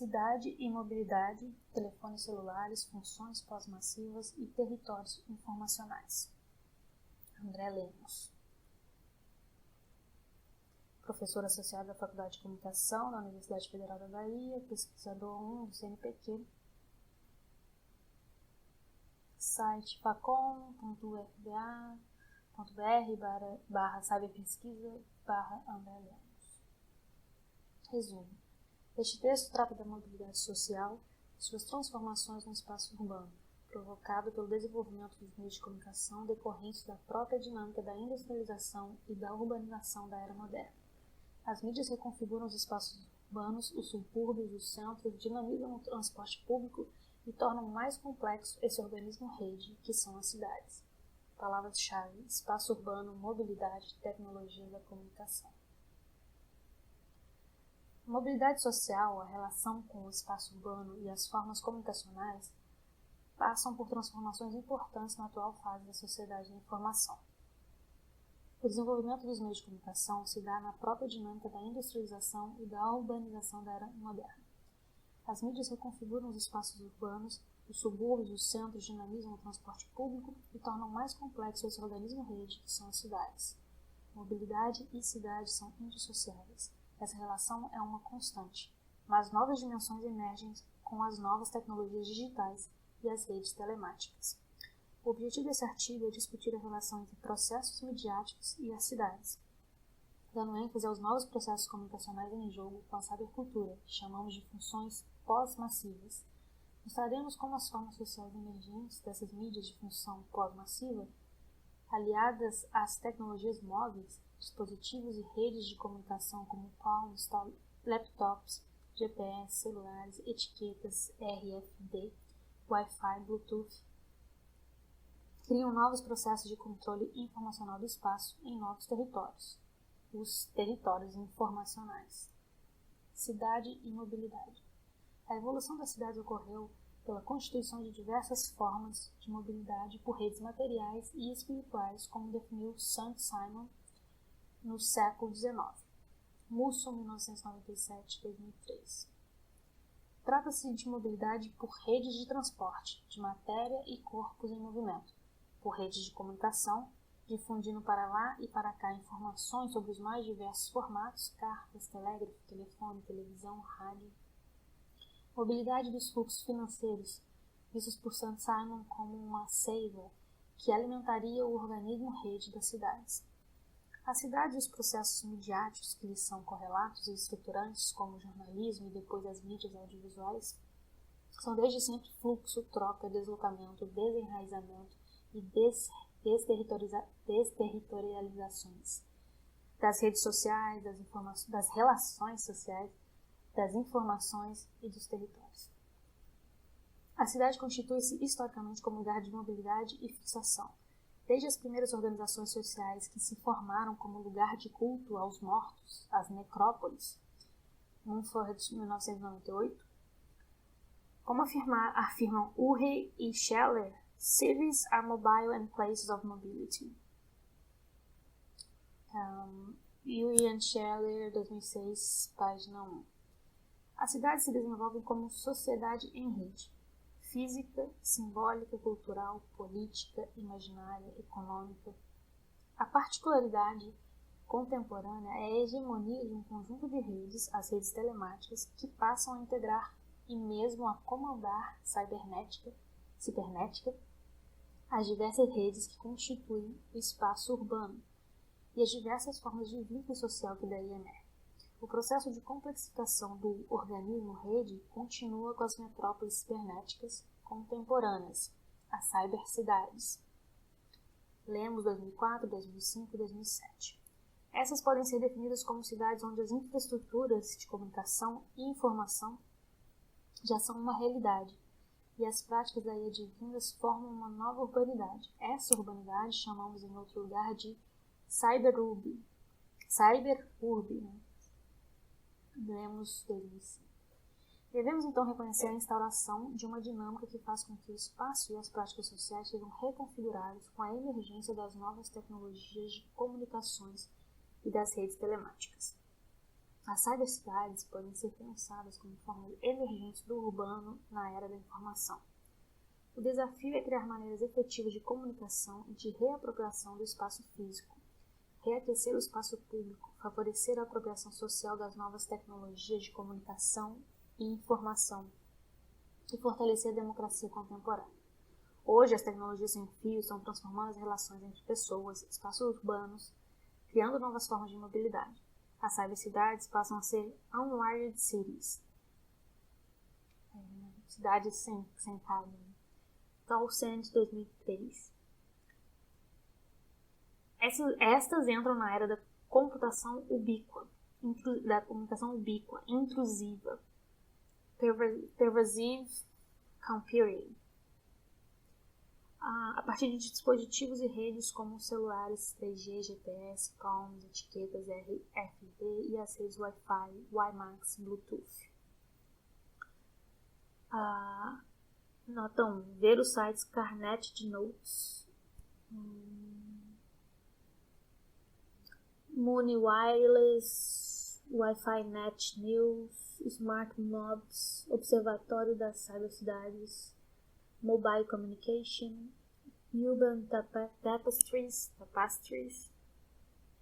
Cidade e mobilidade, telefones celulares, funções pós-massivas e territórios informacionais. André Lemos. Professor associado da Faculdade de Comunicação da Universidade Federal da Bahia, pesquisador 1 do CNPq. Site facom.ufba.br/cyberpesquisa/André Lemos. Resumo. Este texto trata da mobilidade social e suas transformações no espaço urbano, provocado pelo desenvolvimento dos meios de comunicação decorrentes da própria dinâmica da industrialização e da urbanização da era moderna. As mídias reconfiguram os espaços urbanos, os subúrbios, os centros, dinamizam o transporte público e tornam mais complexo esse organismo-rede que são as cidades. Palavras-chave: espaço urbano, mobilidade, tecnologia da comunicação. A mobilidade social, a relação com o espaço urbano e as formas comunicacionais passam por transformações importantes na atual fase da sociedade da informação. O desenvolvimento dos meios de comunicação se dá na própria dinâmica da industrialização e da urbanização da era moderna. As mídias reconfiguram os espaços urbanos, os subúrbios, os centros dinamizam o transporte público e tornam mais complexo esse organismo-rede que são as cidades. Mobilidade e cidade são indissociáveis. Essa relação é uma constante, mas novas dimensões emergem com as novas tecnologias digitais e as redes telemáticas. O objetivo desse artigo é discutir a relação entre processos midiáticos e as cidades, dando ênfase aos novos processos comunicacionais em jogo com a cybercultura, que chamamos de funções pós-massivas. Mostraremos como as formas sociais emergentes dessas mídias de função pós-massiva, aliadas às tecnologias móveis, dispositivos e redes de comunicação como palms, laptops, GPS, celulares, etiquetas, RFID, Wi-Fi, Bluetooth, criam novos processos de controle informacional do espaço em novos territórios, os territórios informacionais. Cidade e mobilidade. A evolução das cidades ocorreu pela constituição de diversas formas de mobilidade por redes materiais e espirituais, como definiu Saint-Simon no século XIX. Musso, 1997-2003. Trata-se de mobilidade por redes de transporte, de matéria e corpos em movimento, por redes de comunicação, difundindo para lá e para cá informações sobre os mais diversos formatos, cartas, telégrafo, telefone, televisão, rádio. Mobilidade dos fluxos financeiros, vistos por Saint-Simon como uma seiva que alimentaria o organismo-rede das cidades. As cidades e os processos midiáticos que lhes são correlatos e estruturantes, como o jornalismo e depois as mídias audiovisuais, são desde sempre fluxo, troca, deslocamento, desenraizamento e desterritorializações das redes sociais, das relações sociais, das informações e dos territórios. A cidade constitui-se historicamente como lugar de mobilidade e fixação. Desde as primeiras organizações sociais que se formaram como lugar de culto aos mortos, as necrópoles, Mumford, 1998, como afirmam Urey e Scheller, cities are mobile and places of mobility. Urey and Scheller, 2006, página 1. As cidades se desenvolvem como sociedade em rede, física, simbólica, cultural, política, imaginária, econômica. A particularidade contemporânea é a hegemonia de um conjunto de redes, as redes telemáticas, que passam a integrar e mesmo a comandar cibernética, as diversas redes que constituem o espaço urbano e as diversas formas de vínculo social que daí emergem. O processo de complexificação do organismo-rede continua com as metrópoles cibernéticas contemporâneas, as cybercidades. Lemos 2004, 2005 e 2007. Essas podem ser definidas como cidades onde as infraestruturas de comunicação e informação já são uma realidade, e as práticas daí advindas formam uma nova urbanidade. Essa urbanidade chamamos em outro lugar de cyberurbe. Lemos 2005. Devemos então reconhecer a instauração de uma dinâmica que faz com que o espaço e as práticas sociais sejam reconfigurados com a emergência das novas tecnologias de comunicações e das redes telemáticas. As cybercidades podem ser pensadas como formas emergentes do urbano na era da informação. O desafio é criar maneiras efetivas de comunicação e de reapropriação do espaço físico, reaquecer o espaço público, favorecer a apropriação social das novas tecnologias de comunicação e informação e fortalecer a democracia contemporânea. Hoje, as tecnologias sem fio estão transformando as relações entre pessoas, espaços urbanos, criando novas formas de mobilidade. As cybercidades passam a ser unwired cities, cidades sem cabo. Townsend, 2003. Estas entram na era da computação ubíqua, intrusiva, pervasive computing, a partir de dispositivos e redes como celulares 3G, GPS, palms, etiquetas RFID e as redes Wi-Fi, WiMAX, Bluetooth. Nota 1. Ver os sites Carnet de Notes, Mooney Wireless, Wi-Fi Net News, Smart Mobs, Observatório das Cybercidades, Mobile Communication, Urban Tapestries,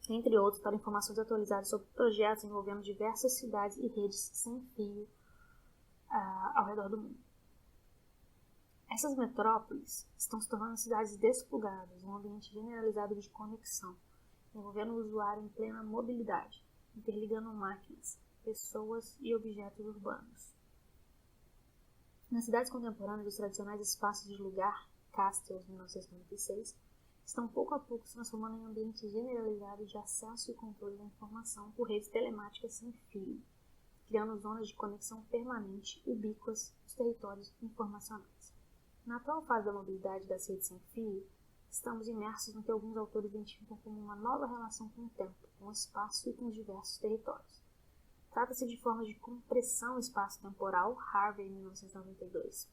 entre outros, para informações atualizadas sobre projetos envolvendo diversas cidades e redes sem fio ao redor do mundo. Essas metrópoles estão se tornando cidades desplugadas, um ambiente generalizado de conexão, envolvendo o usuário em plena mobilidade, interligando máquinas, pessoas e objetos urbanos. Nas cidades contemporâneas, os tradicionais espaços de lugar, Castells, 1996, estão pouco a pouco se transformando em ambientes generalizados de acesso e controle da informação por redes telemáticas sem fio, criando zonas de conexão permanente, ubíquas, dos territórios informacionais. Na atual fase da mobilidade das redes sem fio, estamos imersos no que alguns autores identificam como uma nova relação com o tempo, com o espaço e com os diversos territórios. Trata-se de formas de compressão espaço-temporal, Harvey, 1992,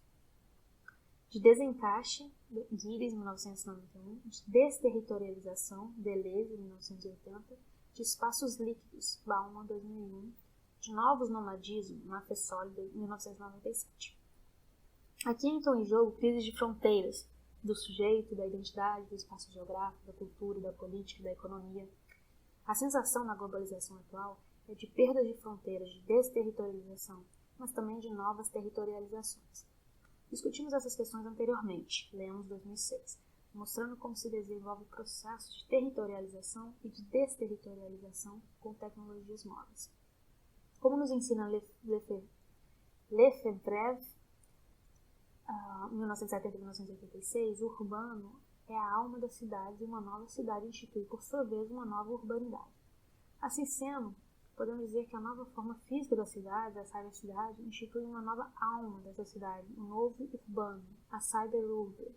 de desencaixe, Gilles, 1991, de desterritorialização, Deleuze, 1980, de espaços líquidos, Bauman, 2001, de novos nomadismo, Maffesoli, 1997. Aqui entram em jogo crises de fronteiras, do sujeito, da identidade, do espaço geográfico, da cultura, da política, da economia. A sensação na globalização atual é de perda de fronteiras, de desterritorialização, mas também de novas territorializações. Discutimos essas questões anteriormente, Lemos 2006, mostrando como se desenvolve o processo de territorialização e de desterritorialização com tecnologias móveis. Como nos ensina Lefebvre, 1970 e 1986, o urbano é a alma da cidade e uma nova cidade institui, por sua vez, uma nova urbanidade. Assim sendo, podemos dizer que a nova forma física da cidade, a cybercidade, institui uma nova alma dessa cidade, um novo urbano, a cyberurbe.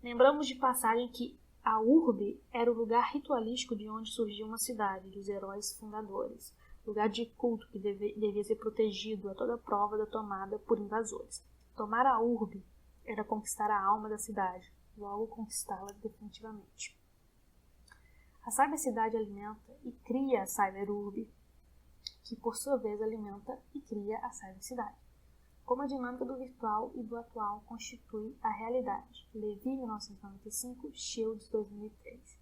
Lembramos de passagem que a urbe era o lugar ritualístico de onde surgiu uma cidade, dos heróis fundadores, lugar de culto que devia ser protegido a toda prova da tomada por invasores. Tomar a urbe era conquistar a alma da cidade, logo conquistá-la definitivamente. A cybercidade alimenta e cria a cyberurbe, que por sua vez alimenta e cria a cybercidade. Como a dinâmica do virtual e do atual constitui a realidade. Levy, 1995, Shields, 2003.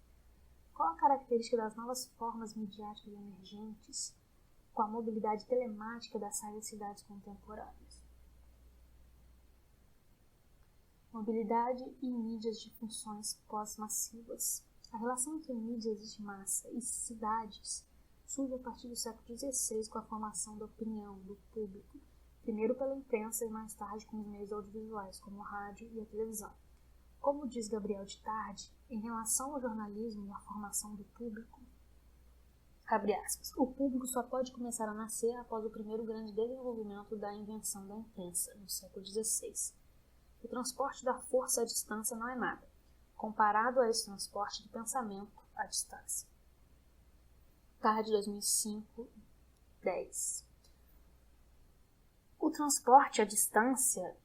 Qual a característica das novas formas midiáticas emergentes com a mobilidade telemática das cybercidades contemporâneas? Mobilidade e mídias de funções pós-massivas. A relação entre mídias de massa e cidades surge a partir do século XVI com a formação da opinião do público, primeiro pela imprensa e mais tarde com os meios audiovisuais, como o rádio e a televisão. Como diz Gabriel de Tarde, em relação ao jornalismo e à formação do público, abre aspas, o público só pode começar a nascer após o primeiro grande desenvolvimento da invenção da imprensa, no século XVI. O transporte da força à distância não é nada, comparado a esse transporte de pensamento à distância. Tarde, 2005, 10. O transporte à distância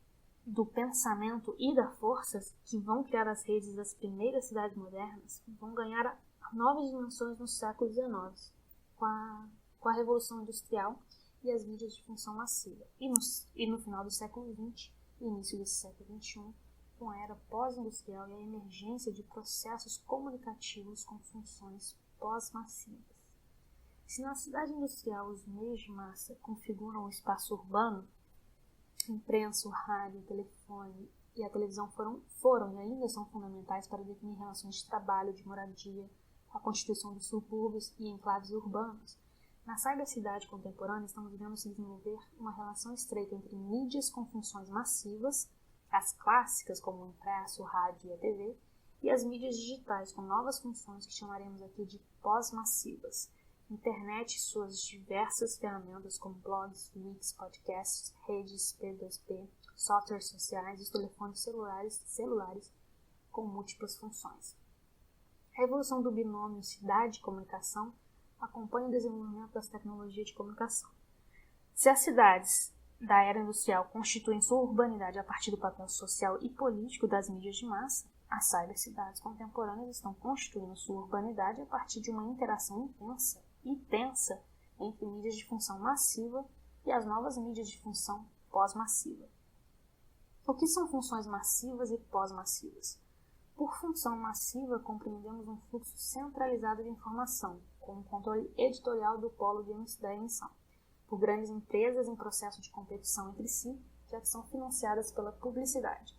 do pensamento e da força que vão criar as redes das primeiras cidades modernas vão ganhar novas dimensões no século XIX. com a Revolução Industrial e as mídias de função massiva, e no final do século XX e início desse século XXI, com a era pós-industrial e a emergência de processos comunicativos com funções pós-massivas. Se na cidade industrial os meios de massa configuram o espaço urbano, a imprensa, o rádio, o telefone e a televisão foram e ainda são fundamentais para definir relações de trabalho, de moradia, a constituição dos subúrbios e enclaves urbanos. Na cybercidade contemporânea, estamos vendo se desenvolver uma relação estreita entre mídias com funções massivas, as clássicas como o impresso, o rádio e a TV, e as mídias digitais com novas funções que chamaremos aqui de pós-massivas. Internet e suas diversas ferramentas como blogs, links, podcasts, redes P2P, softwares sociais e os telefones celulares com múltiplas funções. A evolução do binômio cidade-comunicação acompanha o desenvolvimento das tecnologias de comunicação. Se as cidades da era industrial constituem sua urbanidade a partir do papel social e político das mídias de massa, as cybercidades contemporâneas estão constituindo sua urbanidade a partir de uma interação intensa e tensa entre mídias de função massiva e as novas mídias de função pós-massiva. O que são funções massivas e pós-massivas? Por função massiva, compreendemos um fluxo centralizado de informação, com o controle editorial do polo da emissão, por grandes empresas em processo de competição entre si, já que são financiadas pela publicidade.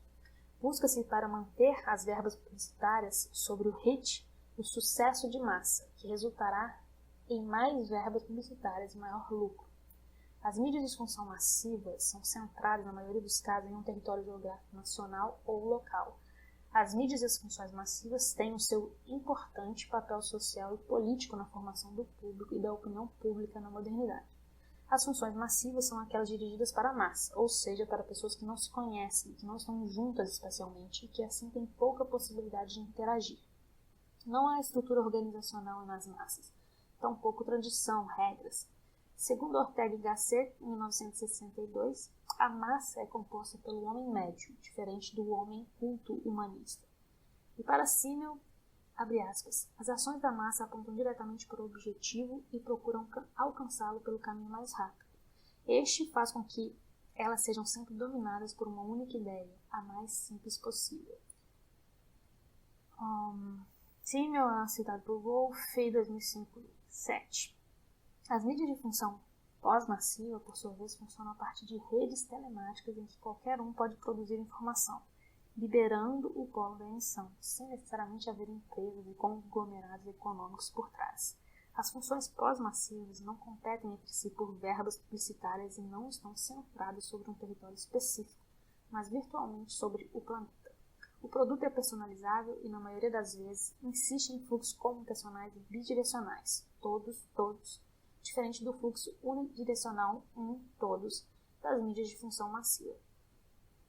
Busca-se, para manter as verbas publicitárias sobre o hit, o sucesso de massa, que resultará em mais verbas publicitárias e maior lucro. As mídias de função massiva são centradas, na maioria dos casos, em um território geográfico nacional ou local. As mídias e as funções massivas têm o seu importante papel social e político na formação do público e da opinião pública na modernidade. As funções massivas são aquelas dirigidas para a massa, ou seja, para pessoas que não se conhecem, que não estão juntas espacialmente e que assim têm pouca possibilidade de interagir. Não há estrutura organizacional nas massas, tampouco tradição, regras. Segundo Ortega y Gasset, em 1962, a massa é composta pelo homem médio, diferente do homem culto humanista. E para Simmel, abre aspas, as ações da massa apontam diretamente para o objetivo e procuram alcançá-lo pelo caminho mais rápido. Este faz com que elas sejam sempre dominadas por uma única ideia, a mais simples possível. Simmel é citado por Wolff em 2005-7. As mídias de função pós-massiva, por sua vez, funcionam a partir de redes telemáticas em que qualquer um pode produzir informação, liberando o polo da emissão, sem necessariamente haver empresas e conglomerados econômicos por trás. As funções pós-massivas não competem entre si por verbas publicitárias e não estão centradas sobre um território específico, mas virtualmente sobre o planeta. O produto é personalizável e, na maioria das vezes, insiste em fluxos comunicacionais bidirecionais, todos, diferente do fluxo unidirecional, todos, das mídias de função massiva.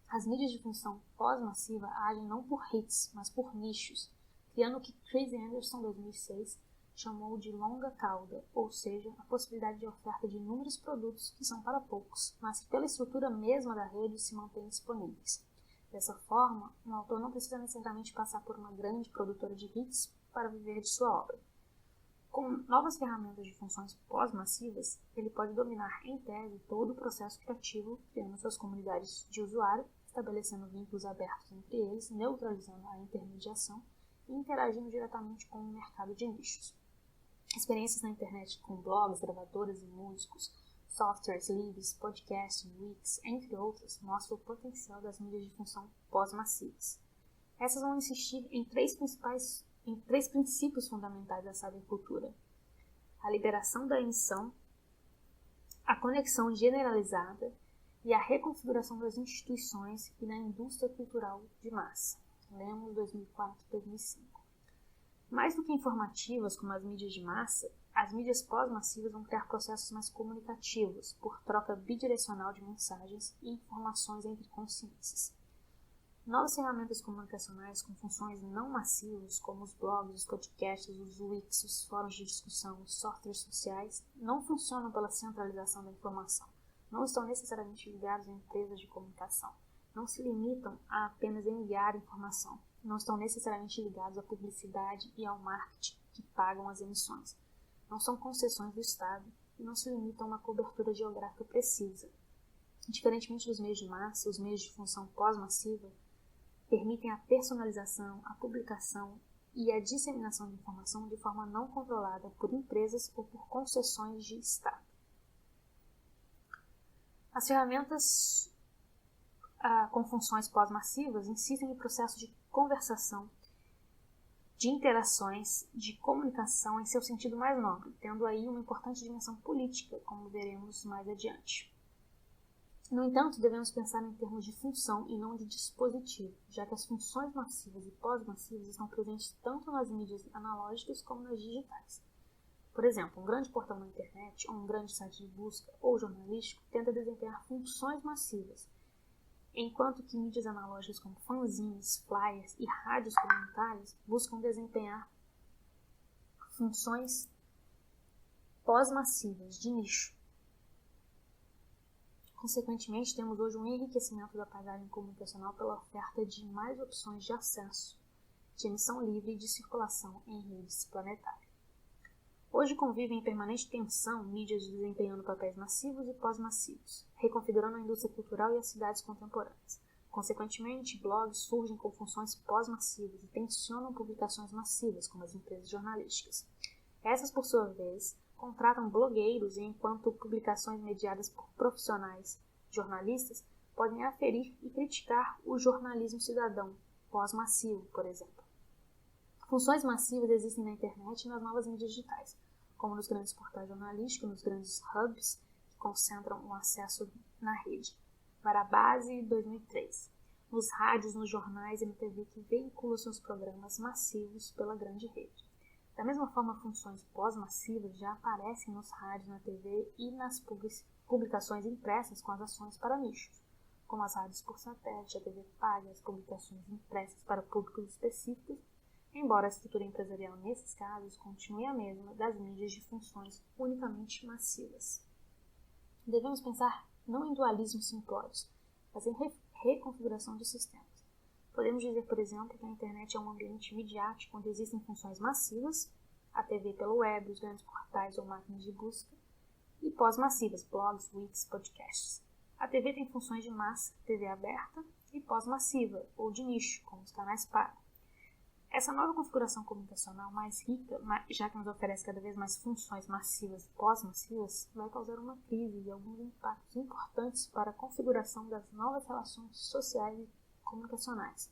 As mídias de função pós-massiva agem não por hits, mas por nichos, criando o que Chris Anderson, em 2006, chamou de longa cauda, ou seja, a possibilidade de oferta de inúmeros produtos que são para poucos, mas que pela estrutura mesma da rede se mantêm disponíveis. Dessa forma, um autor não precisa necessariamente passar por uma grande produtora de hits para viver de sua obra. Com novas ferramentas de funções pós-massivas, ele pode dominar, em tese, todo o processo criativo, criando suas comunidades de usuário, estabelecendo vínculos abertos entre eles, neutralizando a intermediação e interagindo diretamente com o mercado de nichos. Experiências na internet com blogs, gravadoras e músicos, softwares livres, podcasts, wikis, entre outros, mostram o potencial das mídias de função pós-massivas. Essas vão insistir em três princípios fundamentais da cybercultura: a liberação da emissão, a conexão generalizada e a reconfiguração das instituições e da indústria cultural de massa. Lemos 2004-2005. Mais do que informativas, como as mídias de massa, as mídias pós-massivas vão criar processos mais comunicativos, por troca bidirecional de mensagens e informações entre consciências. Novas ferramentas comunicacionais com funções não massivas, como os blogs, os podcasts, os wikis, os fóruns de discussão, os softwares sociais, não funcionam pela centralização da informação, não estão necessariamente ligados a empresas de comunicação, não se limitam a apenas enviar informação, não estão necessariamente ligados à publicidade e ao marketing que pagam as emissões. não são concessões do Estado e não se limitam a uma cobertura geográfica precisa. Diferentemente dos meios de massa, os meios de função pós-massiva permitem a personalização, a publicação e a disseminação de informação de forma não controlada por empresas ou por concessões de Estado. As ferramentas com funções pós-massivas insistem em processo de conversação, de interações, de comunicação em seu sentido mais nobre, tendo aí uma importante dimensão política, como veremos mais adiante. No entanto, devemos pensar em termos de função e não de dispositivo, já que as funções massivas e pós-massivas estão presentes tanto nas mídias analógicas como nas digitais. Por exemplo, um grande portal na internet, ou um grande site de busca ou jornalístico tenta desempenhar funções massivas, enquanto que mídias analógicas como fanzines, flyers e rádios comunitárias buscam desempenhar funções pós-massivas de nicho. Consequentemente, temos hoje um enriquecimento da paisagem comunicacional pela oferta de mais opções de acesso, de emissão livre e de circulação em redes planetárias. Hoje convivem em permanente tensão mídias desempenhando papéis massivos e pós-massivos, reconfigurando a indústria cultural e as cidades contemporâneas. Consequentemente, blogs surgem com funções pós-massivas e tensionam publicações massivas, como as empresas jornalísticas. Essas, por sua vez, contratam blogueiros, enquanto publicações mediadas por profissionais jornalistas podem aferir e criticar o jornalismo cidadão pós-massivo, por exemplo. Funções massivas existem na internet e nas novas mídias digitais, como nos grandes portais jornalísticos, nos grandes hubs que concentram o acesso na rede. Barabase, 2003. Nos rádios, nos jornais e na TV que veiculam seus programas massivos pela grande rede. Da mesma forma, funções pós-massivas já aparecem nos rádios, na TV e nas publicações impressas com as ações para nichos, como as rádios por satélite, a TV paga, as publicações impressas para públicos específicos, embora a estrutura empresarial nesses casos continue a mesma das mídias de funções unicamente massivas. Devemos pensar não em dualismos simplórios, mas em reconfiguração de sistemas. Podemos dizer, por exemplo, que a internet é um ambiente midiático onde existem funções massivas, a TV pelo web, os grandes portais ou máquinas de busca, e pós-massivas, blogs, wikis, podcasts. A TV tem funções de massa, TV aberta, e pós-massiva, ou de nicho, como os canais pago. Essa nova configuração comunicacional mais rica, já que nos oferece cada vez mais funções massivas e pós-massivas, vai causar uma crise e alguns impactos importantes para a configuração das novas relações sociais e comunicacionais.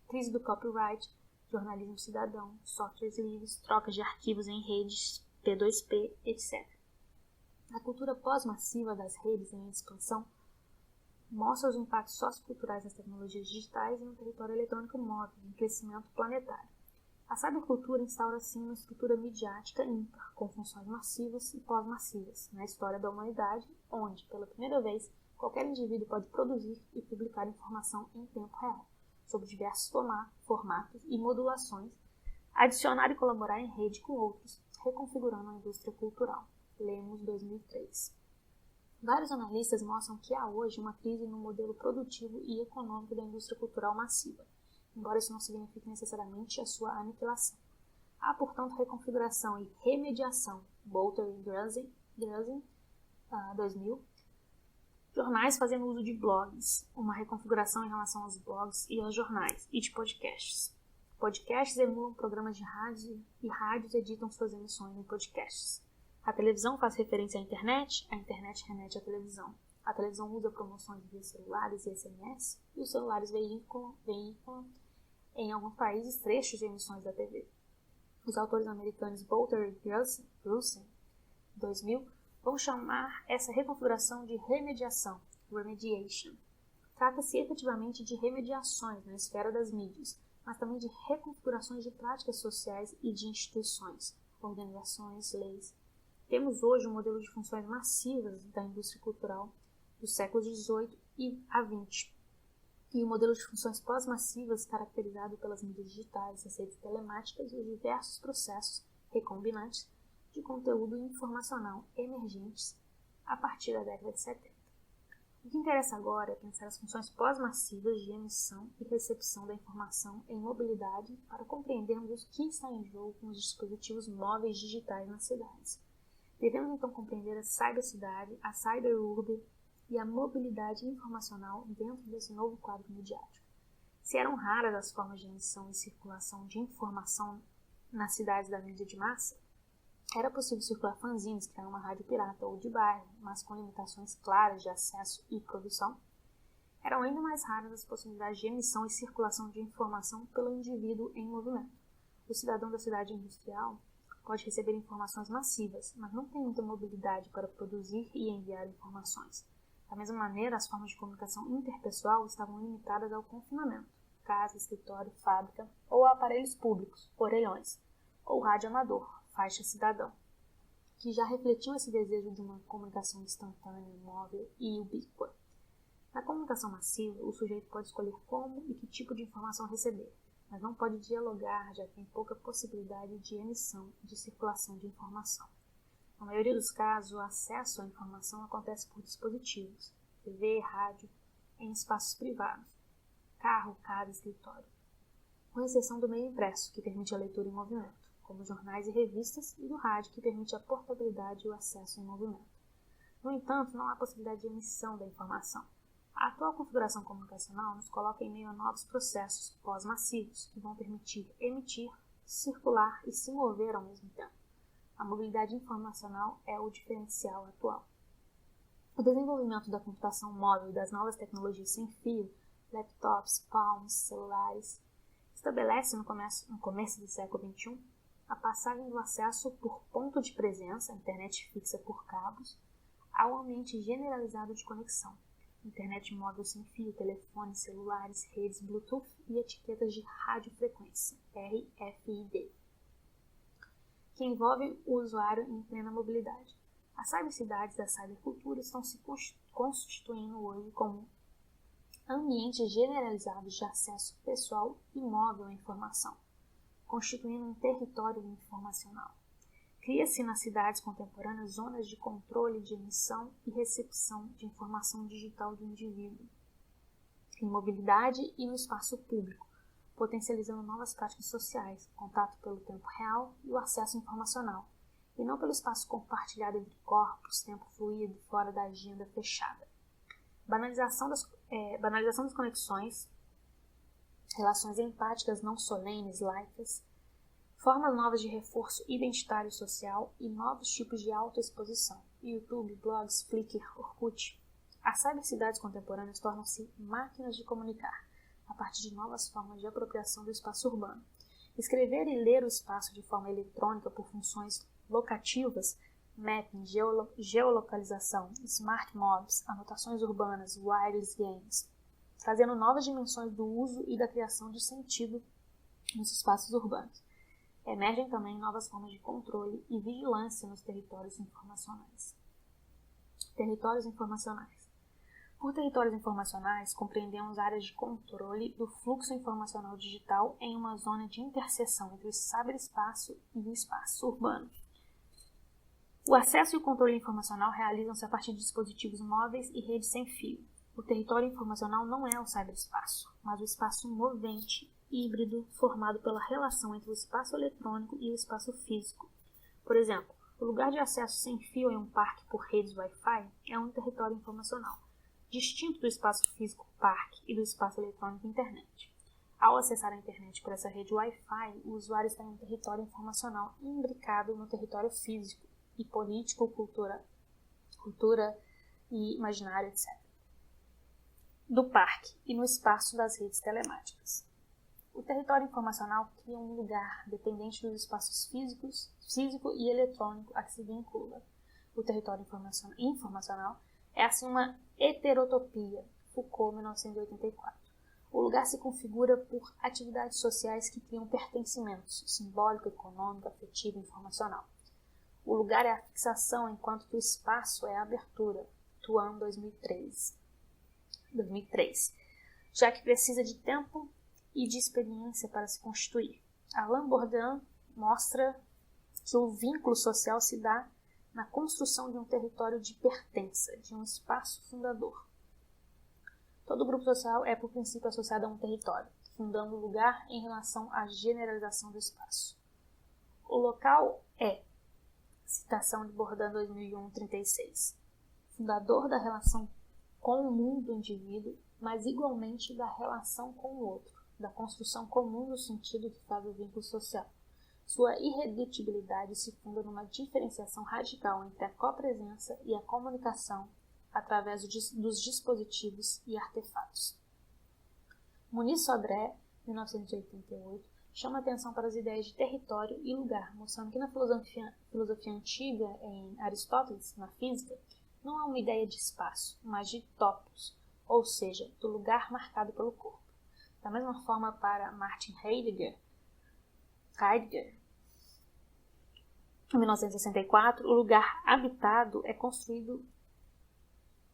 Crise do copyright, jornalismo cidadão, softwares livres, trocas de arquivos em redes, P2P, etc. A cultura pós-massiva das redes em expansão mostra os impactos socioculturais das tecnologias digitais e no território eletrônico móvel, em crescimento planetário. A cybercultura instaura, assim, uma estrutura midiática ímpar, com funções massivas e pós-massivas, na história da humanidade, onde, pela primeira vez, qualquer indivíduo pode produzir e publicar informação em tempo real, sob diversos formatos e modulações, adicionar e colaborar em rede com outros, reconfigurando a indústria cultural. Lemos 2003. Vários analistas mostram que há hoje uma crise no modelo produtivo e econômico da indústria cultural massiva, embora isso não signifique necessariamente a sua aniquilação. Há, portanto, reconfiguração e remediação, Bolter e Grusin, 2000, jornais fazendo uso de blogs, uma reconfiguração em relação aos blogs e aos jornais, e de podcasts. Podcasts emulam programas de rádio e rádios editam suas emissões em podcasts. A televisão faz referência à internet, a internet remete à televisão. A televisão usa promoções via celulares e SMS, e os celulares veiculam em alguns países trechos de emissões da TV. Os autores americanos Bolter e Grusin, 2000, vão chamar essa reconfiguração de remediação, remediation. Trata-se efetivamente de remediações na esfera das mídias, mas também de reconfigurações de práticas sociais e de instituições, organizações, leis. Temos hoje um modelo de funções massivas da indústria cultural do século XVIII e a XX, e um modelo de funções pós-massivas caracterizado pelas mídias digitais, as redes telemáticas e os diversos processos recombinantes de conteúdo informacional emergentes a partir da década de 70. O que interessa agora é pensar as funções pós-massivas de emissão e recepção da informação em mobilidade para compreendermos o que está em jogo com os dispositivos móveis digitais nas cidades. Devemos então compreender a cybercidade, a cyberurbe e a mobilidade informacional dentro desse novo quadro midiático. Se eram raras as formas de emissão e circulação de informação nas cidades da mídia de massa, era possível circular fanzines, criar uma rádio pirata ou de bairro, mas com limitações claras de acesso e produção. Eram ainda mais raras as possibilidades de emissão e circulação de informação pelo indivíduo em movimento. O cidadão da cidade industrial pode receber informações massivas, mas não tem muita mobilidade para produzir e enviar informações. Da mesma maneira, as formas de comunicação interpessoal estavam limitadas ao confinamento, casa, escritório, fábrica, ou a aparelhos públicos, orelhões, ou rádio amador, faixa cidadão, que já refletiam esse desejo de uma comunicação instantânea, móvel e ubíqua. Na comunicação massiva, o sujeito pode escolher como e que tipo de informação receber, mas não pode dialogar, já que tem pouca possibilidade de emissão e de circulação de informação. Na maioria dos casos, o acesso à informação acontece por dispositivos, TV, rádio, em espaços privados, carro, casa, escritório, com exceção do meio impresso, que permite a leitura em movimento, como jornais e revistas, e do rádio, que permite a portabilidade e o acesso em movimento. No entanto, não há possibilidade de emissão da informação. A atual configuração comunicacional nos coloca em meio a novos processos pós-massivos, que vão permitir emitir, circular e se mover ao mesmo tempo. A mobilidade informacional é o diferencial atual. O desenvolvimento da computação móvel e das novas tecnologias sem fio, laptops, palms, celulares, estabelece no começo do século XXI a passagem do acesso por ponto de presença, internet fixa por cabos, ao ambiente generalizado de conexão, internet móvel sem fio, telefones, celulares, redes Bluetooth e etiquetas de radiofrequência, RFID, que envolve o usuário em plena mobilidade. As cybercidades da cybercultura estão se constituindo hoje como ambientes generalizados de acesso pessoal e móvel à informação, constituindo um território informacional. Cria-se nas cidades contemporâneas zonas de controle de emissão e recepção de informação digital do indivíduo, em mobilidade e no espaço público, potencializando novas práticas sociais, contato pelo tempo real e o acesso informacional, e não pelo espaço compartilhado entre corpos, tempo fluido, fora da agenda fechada. Banalização das conexões, relações empáticas não solenes, laicas, formas novas de reforço identitário e social e novos tipos de autoexposição, YouTube, blogs, Flickr, Orkut. As cybercidades contemporâneas tornam-se máquinas de comunicar, a partir de novas formas de apropriação do espaço urbano. Escrever e ler o espaço de forma eletrônica por funções locativas, mapping, geolocalização, smart mobs, anotações urbanas, wireless games, trazendo novas dimensões do uso e da criação de sentido nos espaços urbanos. Emergem também novas formas de controle e vigilância nos territórios informacionais. Territórios informacionais. Por territórios informacionais, compreendemos áreas de controle do fluxo informacional digital em uma zona de interseção entre o cyberespaço e o espaço urbano. O acesso e o controle informacional realizam-se a partir de dispositivos móveis e redes sem fio. O território informacional não é o cyberespaço, mas o espaço movente, híbrido, formado pela relação entre o espaço eletrônico e o espaço físico. Por exemplo, o lugar de acesso sem fio em um parque por redes Wi-Fi é um território informacional, distinto do espaço físico parque e do espaço eletrônico internet. Ao acessar a internet por essa rede Wi-Fi, o usuário está em um território informacional imbricado no território físico e político, cultura e imaginário, etc. do parque e no espaço das redes telemáticas. O território informacional cria um lugar dependente dos espaços físico e eletrônico a que se vincula. O território informacional é assim uma heterotopia, Foucault, 1984. O lugar se configura por atividades sociais que criam pertencimentos, simbólico, econômico, afetivo e informacional. O lugar é a fixação, enquanto que o espaço é a abertura, Tuan, 2003, já que precisa de tempo e de experiência para se constituir. Alain Bourdieu mostra que o vínculo social se dá na construção de um território de pertença, de um espaço fundador. Todo grupo social é, por princípio, associado a um território, fundando lugar em relação à generalização do espaço. O local é, citação de Bourdieu 2001, 36, fundador da relação com o mundo do indivíduo, mas igualmente da relação com o outro, da construção comum do sentido que faz o vínculo social. Sua irredutibilidade se funda numa diferenciação radical entre a copresença e a comunicação através dos dispositivos e artefatos. Muniz Sodré, 1988, chama atenção para as ideias de território e lugar, mostrando que na filosofia antiga, em Aristóteles, na física, não há uma ideia de espaço, mas de topos, ou seja, do lugar marcado pelo corpo. Da mesma forma, para Martin Heidegger, em 1964, o lugar habitado é construído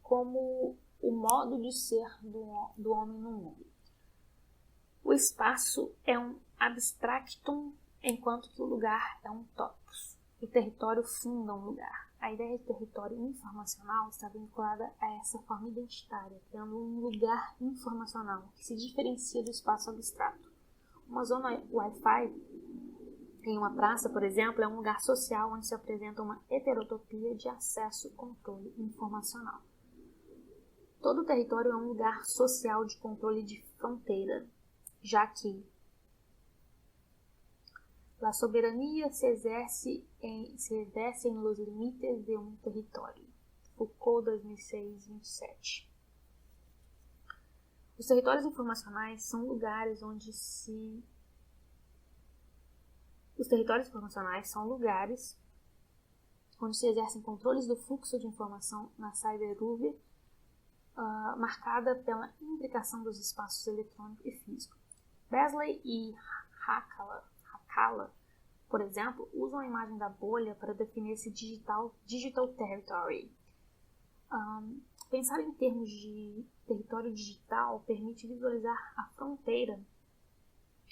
como o modo de ser do homem no mundo. O espaço é um abstractum, enquanto que o lugar é um topos. O território funda um lugar. A ideia de território informacional está vinculada a essa forma identitária, criando um lugar informacional que se diferencia do espaço abstrato. Uma zona Wi-Fi em uma praça, por exemplo, é um lugar social onde se apresenta uma heterotopia de acesso, controle informacional. Todo território é um lugar social de controle de fronteira, já que la soberania se exerce en los limites de un território. Foucault, 2006, 27. Os territórios informacionais são lugares onde se exercem controles do fluxo de informação na cyberurbe, marcada pela imbricação dos espaços eletrônico e físico. Beasley e Hakala, por exemplo, usam a imagem da bolha para definir esse digital territory. Pensar em termos de território digital permite visualizar a fronteira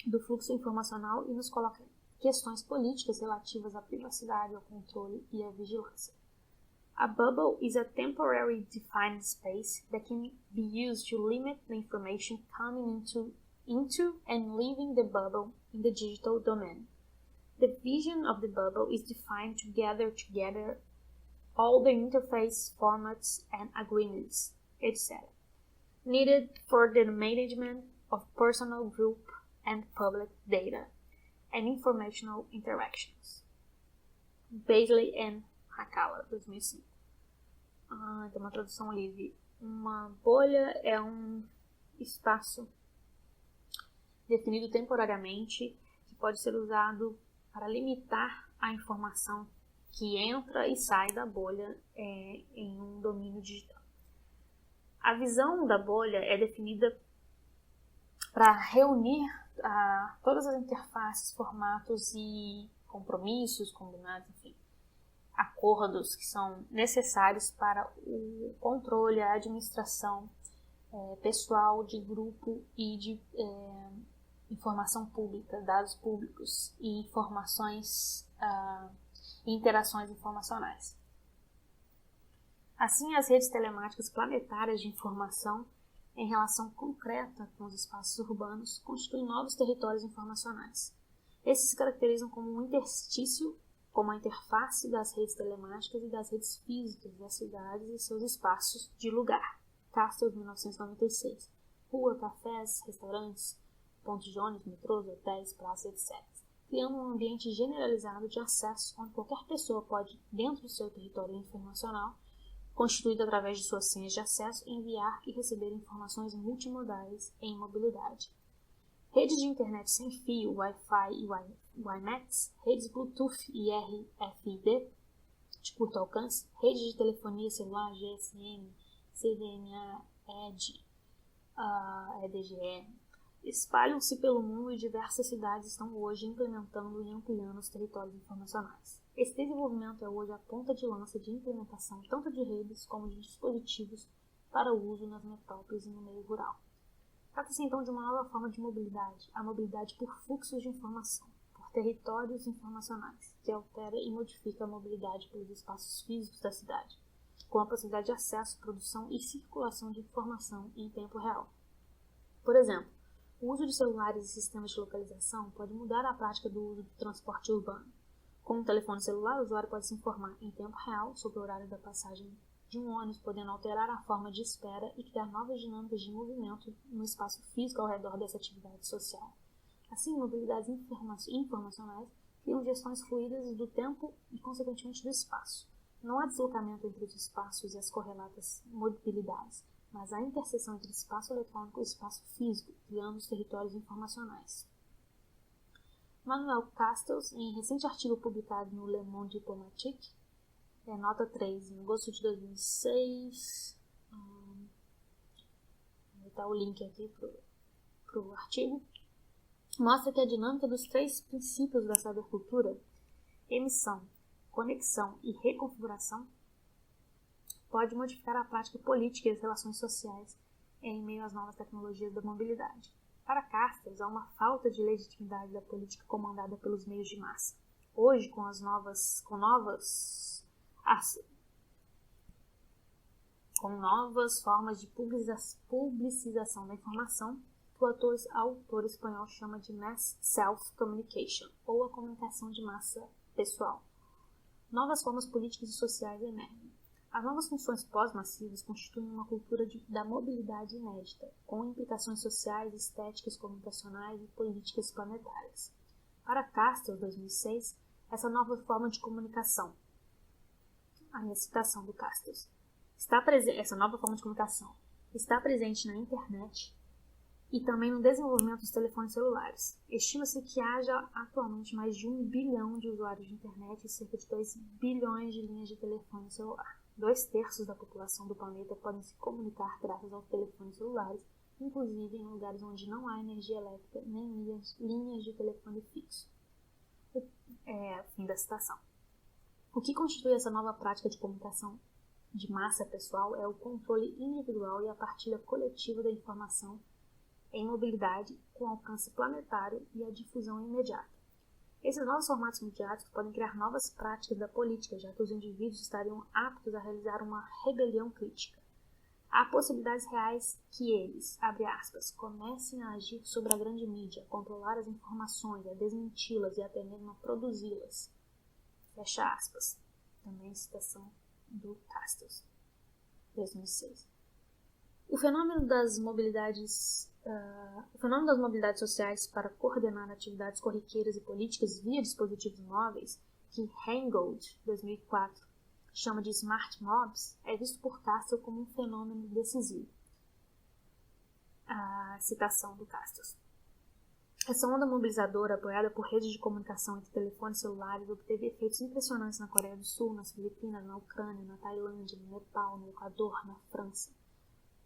do fluxo informacional e nos coloca questões políticas relativas à privacidade, ao controle e à vigilância. A bubble is a temporary defined space that can be used to limit the information coming into and leaving the bubble in the digital domain. The vision of the bubble is defined to gather together all the interface formats and agreements, etc., needed for the management of personal, group, and public data and informational interactions. Beasley and Hakala, 2005. Tem uma tradução livre. Uma bolha é um espaço definido temporariamente que pode ser usado para limitar a informação que entra e sai da bolha em um domínio digital. A visão da bolha é definida para reunir todas as interfaces, formatos e compromissos, combinados, enfim, acordos que são necessários para o controle, a administração pessoal de grupo e de informação pública, dados públicos e informações e interações informacionais. Assim, as redes telemáticas planetárias de informação em relação concreta com os espaços urbanos constituem novos territórios informacionais. Esses se caracterizam como um interstício, como a interface das redes telemáticas e das redes físicas das cidades e seus espaços de lugar. Castle, 1996. Rua, cafés, restaurantes, pontos de ônibus, metrôs, hotéis, praças, etc. Criando um ambiente generalizado de acesso onde qualquer pessoa pode, dentro do seu território informacional, constituído através de suas senhas de acesso, enviar e receber informações multimodais em mobilidade. Redes de internet sem fio, Wi-Fi e WiMAX, redes Bluetooth e RFID de curto alcance, redes de telefonia celular, GSM, CDMA, EDGE, espalham-se pelo mundo e diversas cidades estão hoje implementando e ampliando os territórios informacionais. Esse desenvolvimento é hoje a ponta de lança de implementação tanto de redes como de dispositivos para o uso nas metrópoles e no meio rural. Trata-se então de uma nova forma de mobilidade, a mobilidade por fluxos de informação, por territórios informacionais, que altera e modifica a mobilidade pelos espaços físicos da cidade. com a possibilidade de acesso, produção e circulação de informação em tempo real. Por exemplo, o uso de celulares e sistemas de localização pode mudar a prática do uso do transporte urbano. Com um telefone celular, o usuário pode se informar em tempo real sobre o horário da passagem de um ônibus, podendo alterar a forma de espera e criar novas dinâmicas de movimento no espaço físico ao redor dessa atividade social. Assim, mobilidades informacionais criam gestões fluídas do tempo e, consequentemente, do espaço. Não há deslocamento entre os espaços e as correlatas mobilidades, mas há interseção entre espaço eletrônico e espaço físico, criando os territórios informacionais. Manuel Castells, em recente artigo publicado no Le Monde Diplomatique, nota 3, em agosto de 2006, vou botar o link aqui para o artigo, mostra que a dinâmica dos 3 princípios da cybercultura, emissão, conexão e reconfiguração, pode modificar a prática política e as relações sociais em meio às novas tecnologias da mobilidade. Para Castells, há uma falta de legitimidade da política comandada pelos meios de massa. Hoje, com novas formas de publicização da informação, que o autor espanhol chama de mass self-communication, ou a comunicação de massa pessoal. Novas formas políticas e sociais emergem. As novas funções pós-massivas constituem uma cultura da mobilidade inédita, com implicações sociais, estéticas, comunicacionais e políticas planetárias. Para Castells, 2006, essa nova forma de comunicação, a minha citação do Castells, essa nova forma de comunicação está presente na internet e também no desenvolvimento dos telefones celulares. Estima-se que haja atualmente mais de 1 bilhão de usuários de internet e cerca de 2 bilhões de linhas de telefone celular. 2/3 da população do planeta podem se comunicar graças aos telefones celulares, inclusive em lugares onde não há energia elétrica nem linhas de telefone fixo. Fim da citação. O que constitui essa nova prática de comunicação de massa pessoal é o controle individual e a partilha coletiva da informação em mobilidade com alcance planetário e a difusão imediata. Esses novos formatos midiáticos podem criar novas práticas da política, já que os indivíduos estariam aptos a realizar uma rebelião crítica. Há possibilidades reais que eles, abre aspas, comecem a agir sobre a grande mídia, a controlar as informações, a desmenti-las e até mesmo a produzi-las. Fecha aspas. Também citação do Castells, 2006. O fenômeno das mobilidades sociais para coordenar atividades corriqueiras e políticas via dispositivos móveis, que Reingold, 2004, chama de smart mobs, é visto por Castells como um fenômeno decisivo. A citação do Castells. Essa onda mobilizadora, apoiada por redes de comunicação entre telefones celulares, obteve efeitos impressionantes na Coreia do Sul, nas Filipinas, na Ucrânia, na Tailândia, no Nepal, no Equador, na França.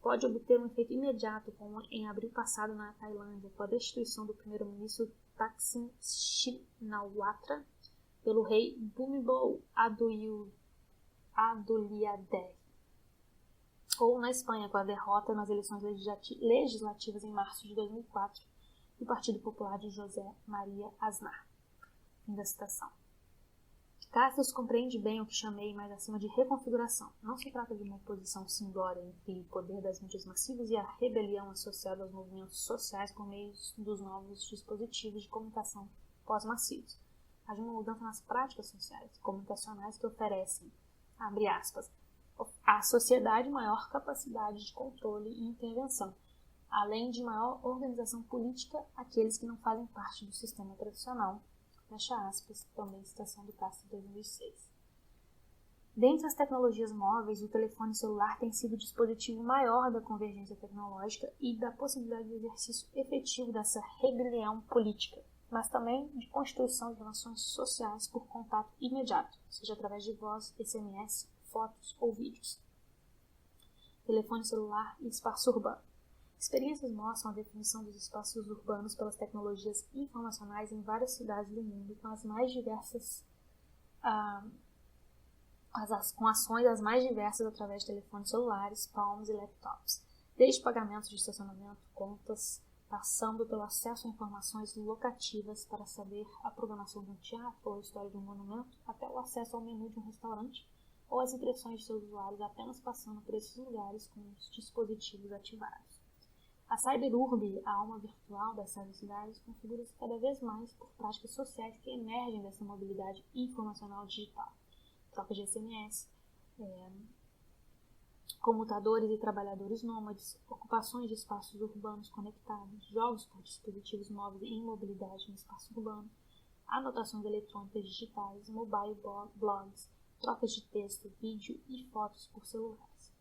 Pode obter um efeito imediato, como em abril passado na Tailândia, com a destituição do primeiro-ministro Thaksin Shinawatra pelo rei Bhumibol Adulyadej. Ou na Espanha, com a derrota nas eleições legislativas em março de 2004 do Partido Popular de José Maria Aznar. Fim da citação. Castells compreende bem o que chamei mais acima de reconfiguração. Não se trata de uma oposição simbólica entre o poder das mídias massivas e a rebelião associada aos movimentos sociais por meio dos novos dispositivos de comunicação pós-massivos. Há de uma mudança nas práticas sociais e comunicacionais que oferecem, abre aspas, à sociedade maior capacidade de controle e intervenção, além de maior organização política àqueles que não fazem parte do sistema tradicional. Fecha aspas, também citação do Castells 2006. Dentre as tecnologias móveis, o telefone celular tem sido o dispositivo maior da convergência tecnológica e da possibilidade de exercício efetivo dessa rebelião política, mas também de constituição de relações sociais por contato imediato, seja através de voz, SMS, fotos ou vídeos. Telefone celular e espaço urbano. Experiências mostram a definição dos espaços urbanos pelas tecnologias informacionais em várias cidades do mundo, com com ações as mais diversas através de telefones celulares, palms e laptops, desde pagamentos de estacionamento, contas, passando pelo acesso a informações locativas para saber a programação de um teatro ou a história de um monumento, até o acesso ao menu de um restaurante ou as impressões de seus usuários apenas passando por esses lugares com os dispositivos ativados. A cyberurbe, a alma virtual das cybercidades, configura-se cada vez mais por práticas sociais que emergem dessa mobilidade informacional digital. Troca de SMS, comutadores e trabalhadores nômades, ocupações de espaços urbanos conectados, jogos por dispositivos móveis em mobilidade no espaço urbano, anotações eletrônicas digitais, mobile blogs, trocas de texto, vídeo e fotos por celulares.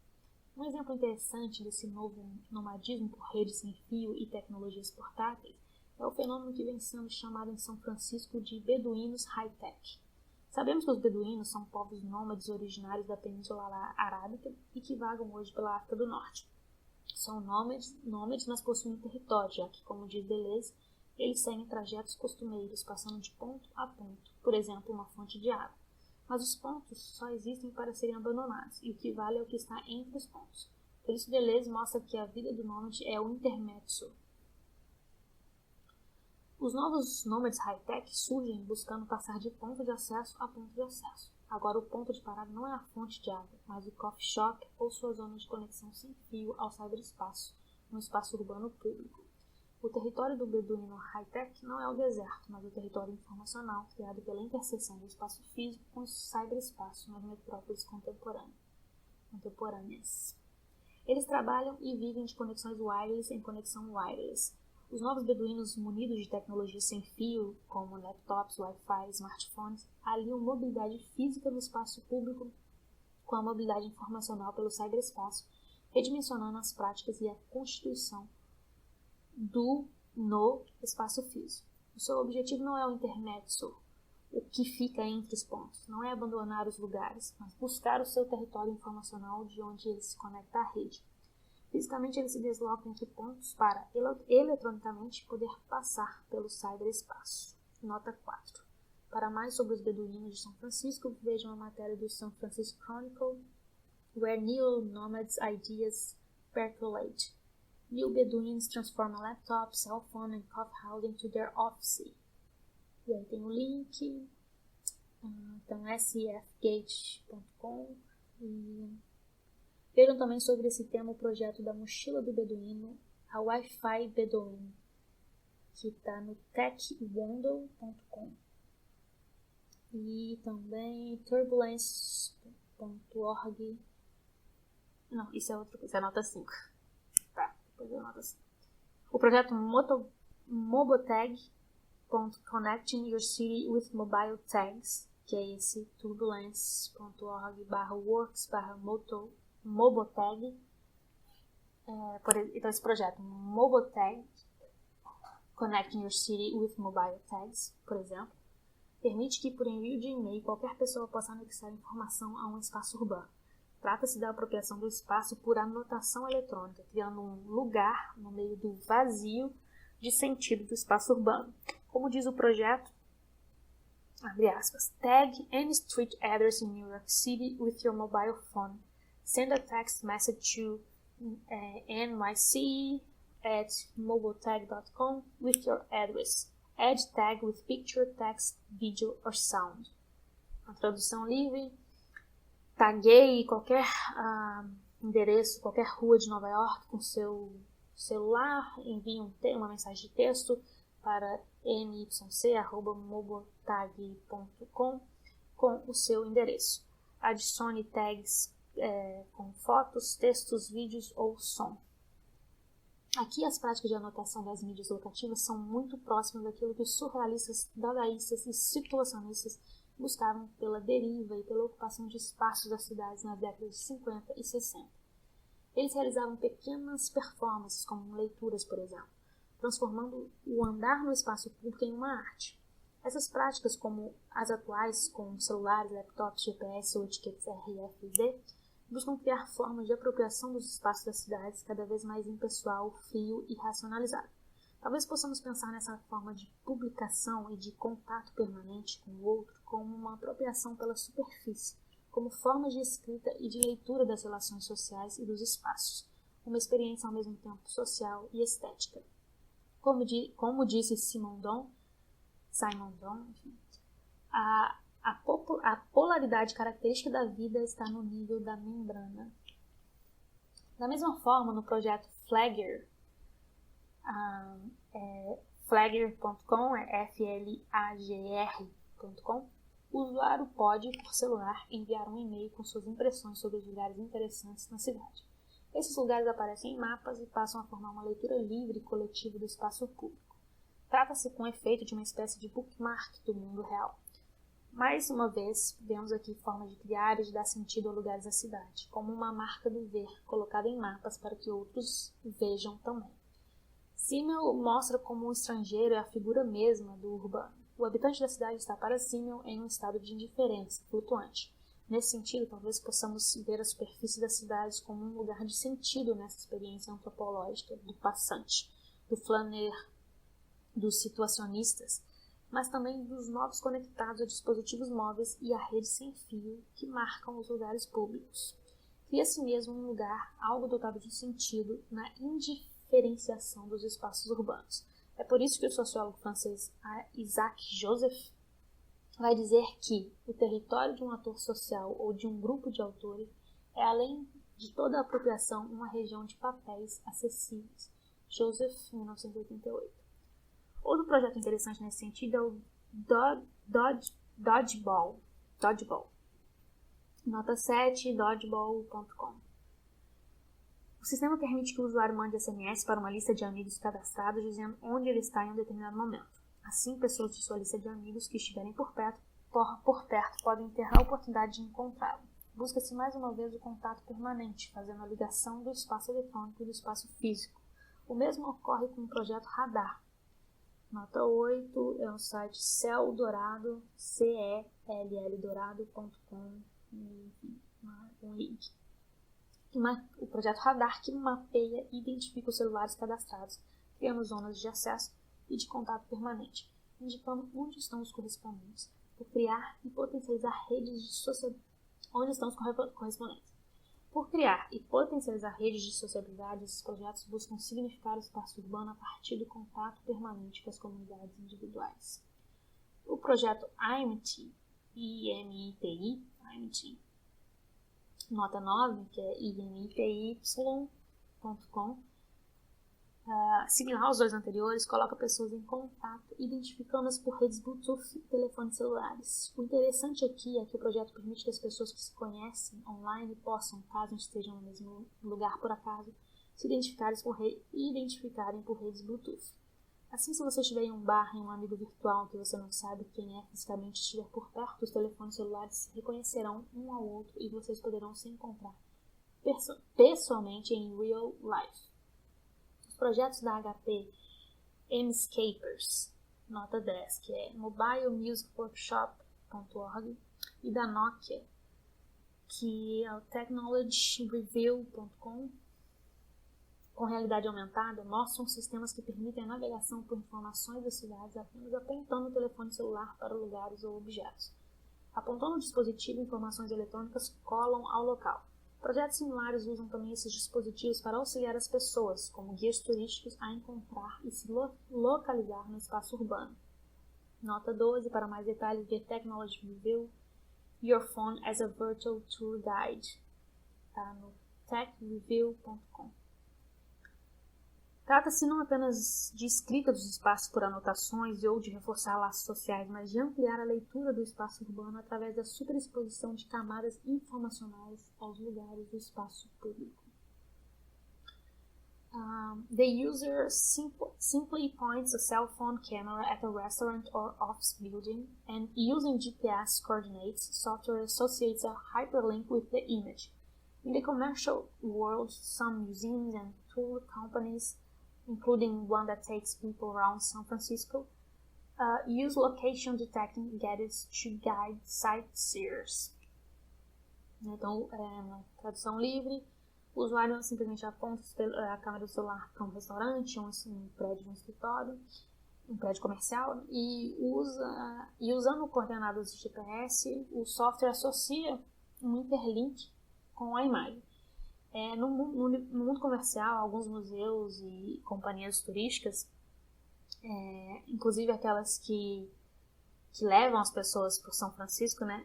Um exemplo interessante desse novo nomadismo por redes sem fio e tecnologias portáteis é o fenômeno que vem sendo chamado em São Francisco de beduínos high-tech. Sabemos que os beduínos são povos nômades originários da Península Arábica e que vagam hoje pela África do Norte. São nômades, mas possuem território, já que, como diz Deleuze, eles seguem trajetos costumeiros, passando de ponto a ponto, por exemplo, uma fonte de água. Mas os pontos só existem para serem abandonados, e o que vale é o que está entre os pontos. Por isso, Deleuze mostra que a vida do nômade é o intermezzo. Os novos nômades high-tech surgem buscando passar de ponto de acesso a ponto de acesso. Agora, o ponto de parada não é a fonte de água, mas o coffee shop ou sua zona de conexão sem fio ao cyberespaço, no espaço urbano público. O território do beduíno high-tech não é o deserto, mas o território informacional criado pela interseção do espaço físico com o cyberespaço nas metrópoles contemporâneas. Eles trabalham e vivem de conexões wireless em conexão wireless. Os novos beduínos munidos de tecnologias sem fio, como laptops, Wi-Fi, smartphones, aliam mobilidade física no espaço público com a mobilidade informacional pelo cyberespaço, redimensionando as práticas e a constituição no espaço físico. O seu objetivo não é o intermezzo, o que fica entre os pontos, não é abandonar os lugares, mas buscar o seu território informacional de onde ele se conecta à rede. Fisicamente, ele se desloca entre pontos para, eletronicamente, poder passar pelo cyberespaço. Nota 4. Para mais sobre os beduínos de São Francisco, vejam a matéria do San Francisco Chronicle, Where Neo-Nomads Ideas Percolate. New Bedouins transform a laptop, cell phone and coffee house into their office. E aí tem o link, então sfgate.com. E vejam também sobre esse tema o projeto da mochila do beduíno, a Wi-Fi Bedouin, que está no techwondle.com. E também turbulence.org. Não, isso é outra coisa, é a nota 5. Tá, depois eu noto assim. O projeto Mobotag, Connecting Your City with Mobile Tags, que é esse turbulence.org/works/mobotag. Então, esse projeto Mobotag, Connecting Your City with Mobile Tags, por exemplo, permite que, por envio de e-mail, qualquer pessoa possa anexar informação a um espaço urbano. Trata-se da apropriação do espaço por anotação eletrônica, criando um lugar no meio do vazio de sentido do espaço urbano. Como diz o projeto, abre aspas, tag any street address in New York City with your mobile phone. Send a text message to nyc@mobotag.com with your address. Add tag with picture, text, video or sound. A tradução livre. Tagueie qualquer endereço, qualquer rua de Nova York com seu celular, envie uma mensagem de texto para nyc@mobotag.com com o seu endereço. Adicione tags com fotos, textos, vídeos ou som. Aqui as práticas de anotação das mídias locativas são muito próximas daquilo que os surrealistas, dadaístas e situacionistas buscavam pela deriva e pela ocupação de espaços das cidades nas décadas de 50 e 60. Eles realizavam pequenas performances, como leituras, por exemplo, transformando o andar no espaço público em uma arte. Essas práticas, como as atuais, com celulares, laptops, GPS ou etiquetas RFID, buscam criar formas de apropriação dos espaços das cidades cada vez mais impessoal, frio e racionalizado. Talvez possamos pensar nessa forma de publicação e de contato permanente com o outro como uma apropriação pela superfície, como formas de escrita e de leitura das relações sociais e dos espaços, uma experiência ao mesmo tempo social e estética. Como disse Simon Don, a A polaridade característica da vida está no nível da membrana. Da mesma forma, no projeto Flagger, Flagger.com, flagr.com, o usuário pode, por celular, enviar um e-mail com suas impressões sobre os lugares interessantes na cidade. Esses lugares aparecem em mapas e passam a formar uma leitura livre e coletiva do espaço público. Trata-se com efeito de uma espécie de bookmark do mundo real. Mais uma vez, vemos aqui formas de criar e de dar sentido a lugares da cidade, como uma marca do ver, colocada em mapas para que outros vejam também. Simmel mostra como o estrangeiro é a figura mesma do urbano. O habitante da cidade está para Simmel em um estado de indiferença, flutuante. Nesse sentido, talvez possamos ver a superfície das cidades como um lugar de sentido nessa experiência antropológica do passante, do flaner, dos situacionistas, mas também dos novos conectados a dispositivos móveis e a rede sem fio que marcam os lugares públicos. Cria-se mesmo um lugar, algo dotado de sentido, na indiferenciação dos espaços urbanos. É por isso que o sociólogo francês Isaac Joseph vai dizer que o território de um ator social ou de um grupo de autores é, além de toda a apropriação, uma região de papéis acessíveis. Joseph, 1988. Outro projeto interessante nesse sentido é o Dodgeball. Nota 7, dodgeball.com. O sistema permite que o usuário mande SMS para uma lista de amigos cadastrados dizendo onde ele está em um determinado momento. Assim, pessoas de sua lista de amigos que estiverem por perto podem ter a oportunidade de encontrá-lo. Busca-se mais uma vez o contato permanente, fazendo a ligação do espaço eletrônico e do espaço físico. O mesmo ocorre com o projeto Radar. Nota 8 é o site celdorado, celldorado.com, um link. O projeto Radar que mapeia e identifica os celulares cadastrados, criando zonas de acesso e de contato permanente, indicando onde estão os correspondentes, por criar e potencializar redes de sociabilidade, esses projetos buscam significar o espaço urbano a partir do contato permanente com as comunidades individuais. O projeto IMIT, nota 9, que é imity.com, similar aos dois anteriores, coloca pessoas em contato, identificando-as por redes Bluetooth e telefones celulares. O interessante aqui é que o projeto permite que as pessoas que se conhecem online possam, caso estejam no mesmo lugar por acaso, se identificarem por redes Bluetooth. Assim, se você estiver em um bar, em um amigo virtual que você não sabe quem é fisicamente estiver por perto, os telefones celulares se reconhecerão um ao outro e vocês poderão se encontrar pessoalmente em real life. Os projetos da HP Emscapers, nota 10, que é mobilemusicworkshop.org, e da Nokia, que é o technologyreview.com, com realidade aumentada, mostram sistemas que permitem a navegação por informações das cidades apenas apontando o telefone celular para lugares ou objetos. Apontando o dispositivo, informações eletrônicas colam ao local. Projetos similares usam também esses dispositivos para auxiliar as pessoas, como guias turísticos, a encontrar e se localizar no espaço urbano. Nota 12, para mais detalhes, ver Technology Review, Your Phone as a Virtual Tour Guide. Tá no techreview.com. Trata-se não apenas de escrita dos espaços por anotações ou de reforçar laços sociais, mas de ampliar a leitura do espaço urbano através da superexposição de camadas informacionais aos lugares do espaço público. The user simply points a cell phone camera at a restaurant or office building, and using GPS coordinates, software associates a hyperlink with the image. In the commercial world, some museums and tour companies, including one that takes people around San Francisco, use location detecting gadgets to guide sightseers. Então, na tradução livre, o usuário simplesmente aponta a câmera do celular para um restaurante, um prédio, um escritório, um prédio comercial, e usando coordenadas de GPS, o software associa um hiperlink com a imagem. No mundo comercial, alguns museus e companhias turísticas, inclusive aquelas que que levam as pessoas por São Francisco, né,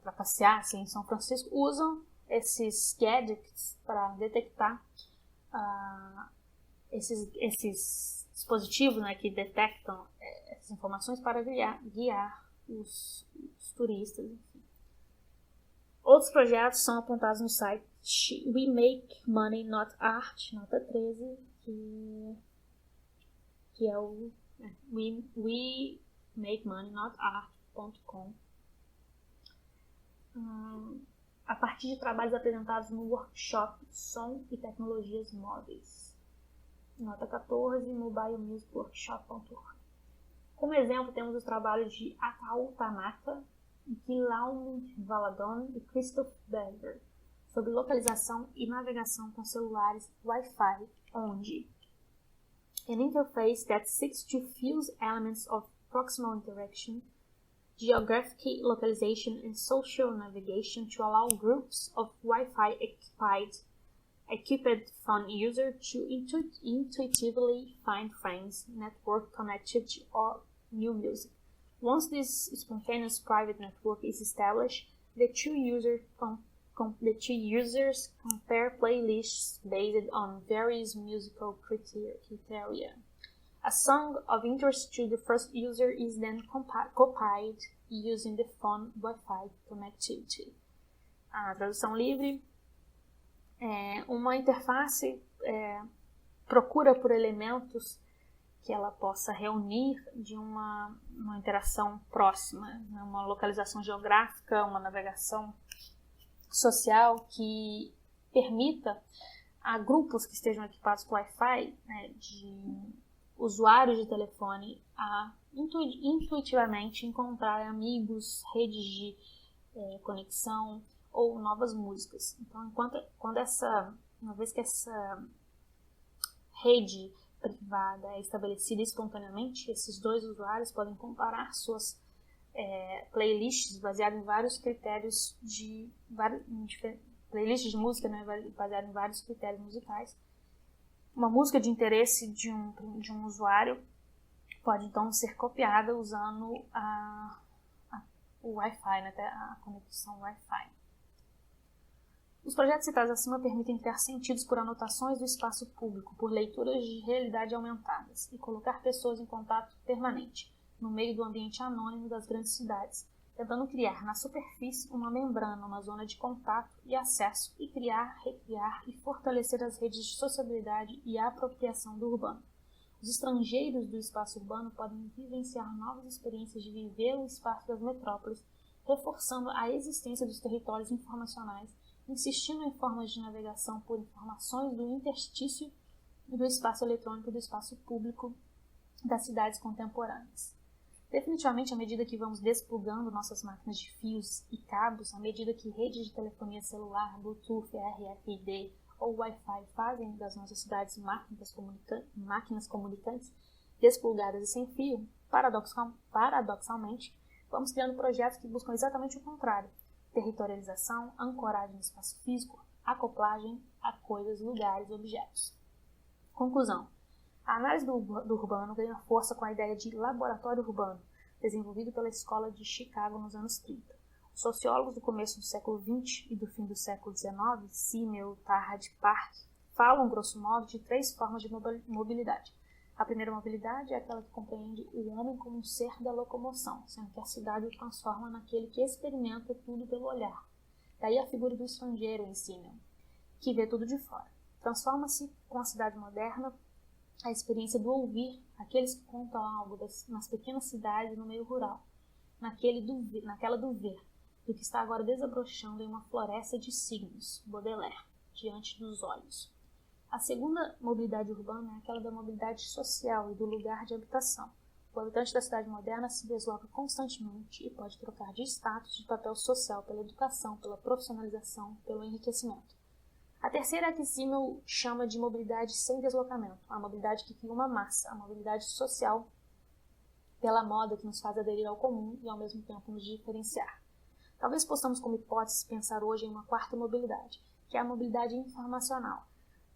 para passear assim, em São Francisco, usam esses gadgets para detectar esses dispositivos, né, que detectam essas informações para guiar os turistas. Enfim. Outros projetos são apontados no site We Make Money Not Art, nota 13, que é o wemakemonienotart.com, a partir de trabalhos apresentados no workshop Som e Tecnologias Móveis, nota 14, mobilemusicworkshop.org. Como exemplo, temos os trabalhos de Akao Tanaka, Guillaume Valadon e Christoph Berger sobre localização e navegação com celulares Wi-Fi, onde an interface that seeks to fuse elements of proximal interaction, geographic localization, and social navigation to allow groups of Wi-Fi equipped phone users to intuitively find friends, network connectivity, or new music. Once this spontaneous private network is established, the two users compare playlists based on various musical criteria. A song of interest to the first user is then copied using the phone Wi-Fi connectivity. A tradução livre é uma interface procura por elementos que ela possa reunir de uma interação próxima, né? Uma localização geográfica, uma navegação social que permita a grupos que estejam equipados com Wi-Fi, né, de usuários de telefone, a intuitivamente encontrar amigos, redes de conexão ou novas músicas. Então, uma vez que essa rede privada é estabelecida espontaneamente, esses dois usuários podem comparar suas playlists baseadas em vários critérios playlists de música, né, baseadas em vários critérios musicais. Uma música de interesse de um usuário pode então ser copiada usando o Wi-Fi, né, a conexão Wi-Fi. Os projetos citados acima permitem criar sentidos por anotações do espaço público, por leituras de realidade aumentadas e colocar pessoas em contato permanente, no meio do ambiente anônimo das grandes cidades, tentando criar na superfície uma membrana, uma zona de contato e acesso, e criar, recriar e fortalecer as redes de sociabilidade e apropriação do urbano. Os estrangeiros do espaço urbano podem vivenciar novas experiências de viver o espaço das metrópoles, reforçando a existência dos territórios informacionais, insistindo em formas de navegação por informações do interstício do espaço eletrônico e do espaço público das cidades contemporâneas. Definitivamente, à medida que vamos desplugando nossas máquinas de fios e cabos, à medida que redes de telefonia celular, Bluetooth, RFID ou Wi-Fi fazem das nossas cidades máquinas comunicantes desplugadas e sem fio, paradoxalmente, vamos criando projetos que buscam exatamente o contrário: territorialização, ancoragem no espaço físico, acoplagem a coisas, lugares, objetos. Conclusão. A análise do urbano ganha força com a ideia de laboratório urbano, desenvolvido pela Escola de Chicago nos anos 30. Os sociólogos do começo do século XX e do fim do século XIX, Simmel, Tarrant e Park, falam, grosso modo, de 3 formas de mobilidade. A primeira mobilidade é aquela que compreende o homem como um ser da locomoção, sendo que a cidade o transforma naquele que experimenta tudo pelo olhar. Daí a figura do estrangeiro em Simmel, que vê tudo de fora. Transforma-se, com a cidade moderna, a experiência do ouvir, aqueles que contam algo nas pequenas cidades e no meio rural, naquela do ver, do que está agora desabrochando em uma floresta de signos, Baudelaire, diante dos olhos. A segunda mobilidade urbana é aquela da mobilidade social e do lugar de habitação. O habitante da cidade moderna se desloca constantemente e pode trocar de status, de papel social, pela educação, pela profissionalização, pelo enriquecimento. A terceira é a que Simmel chama de mobilidade sem deslocamento, a mobilidade que cria uma massa, a mobilidade social pela moda que nos faz aderir ao comum e ao mesmo tempo nos diferenciar. Talvez possamos como hipótese pensar hoje em uma quarta mobilidade, que é a mobilidade informacional,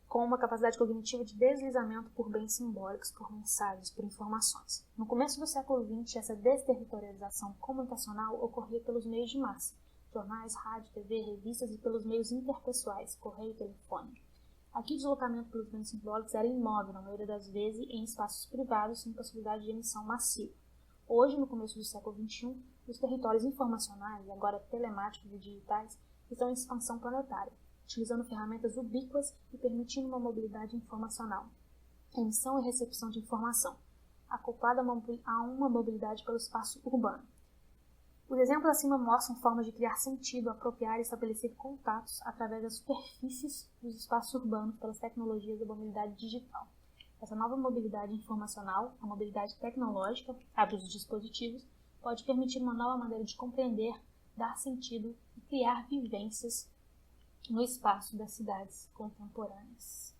com uma capacidade cognitiva de deslizamento por bens simbólicos, por mensagens, por informações. No começo do século XX, essa desterritorialização comunicacional ocorria pelos meios de massa, jornais, rádio, TV, revistas e pelos meios interpessoais, correio e telefone. Aqui o deslocamento pelos bens simbólicos era imóvel, na maioria das vezes em espaços privados, sem possibilidade de emissão massiva. Hoje, no começo do século XXI, os territórios informacionais, agora telemáticos e digitais, estão em expansão planetária, utilizando ferramentas ubíquas e permitindo uma mobilidade informacional, emissão e recepção de informação, acoplada a uma mobilidade pelo espaço urbano. Os exemplos acima mostram formas de criar sentido, apropriar e estabelecer contatos através das superfícies dos espaços urbanos pelas tecnologias da mobilidade digital. Essa nova mobilidade informacional, a mobilidade tecnológica, abre os dispositivos, pode permitir uma nova maneira de compreender, dar sentido e criar vivências no espaço das cidades contemporâneas.